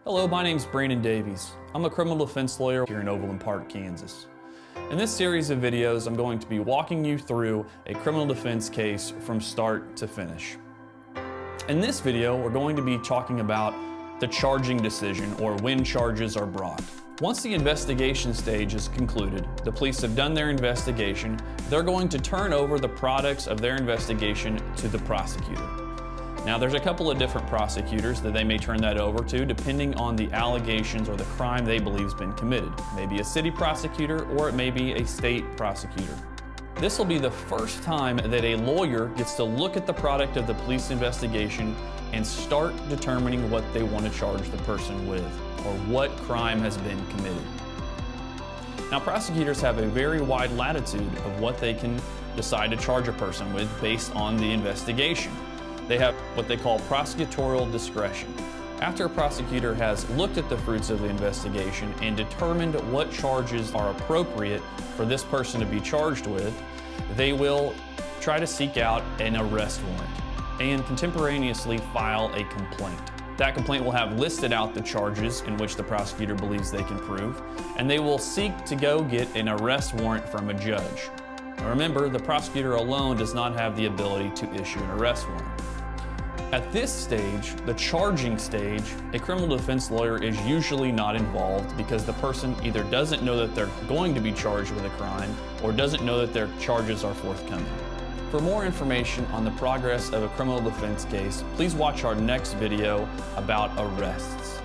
Hello, my name's Brandon Davies. I'm a criminal defense lawyer here in Overland Park, Kansas. In this series of videos, I'm going to be walking you through a criminal defense case from start to finish. In this video, we're going to be talking about the charging decision, or when charges are brought. Once the investigation stage is concluded, the police have done their investigation, they're going to turn over the products of their investigation to the prosecutor. Now, there's a couple of different prosecutors that they may turn that over to depending on the allegations or the crime they believe has been committed. Maybe a city prosecutor, or it may be a state prosecutor. This will be the first time that a lawyer gets to look at the product of the police investigation and start determining what they want to charge the person with, or what crime has been committed. Now, prosecutors have a very wide latitude of what they can decide to charge a person with based on the investigation. They have what they call prosecutorial discretion. After a prosecutor has looked at the fruits of the investigation and determined what charges are appropriate for this person to be charged with, they will try to seek out an arrest warrant and contemporaneously file a complaint. That complaint will have listed out the charges in which the prosecutor believes they can prove, and they will seek to go get an arrest warrant from a judge. Now remember, the prosecutor alone does not have the ability to issue an arrest warrant. At this stage, the charging stage, a criminal defense lawyer is usually not involved because the person either doesn't know that they're going to be charged with a crime or doesn't know that their charges are forthcoming. For more information on the progress of a criminal defense case, please watch our next video about arrests.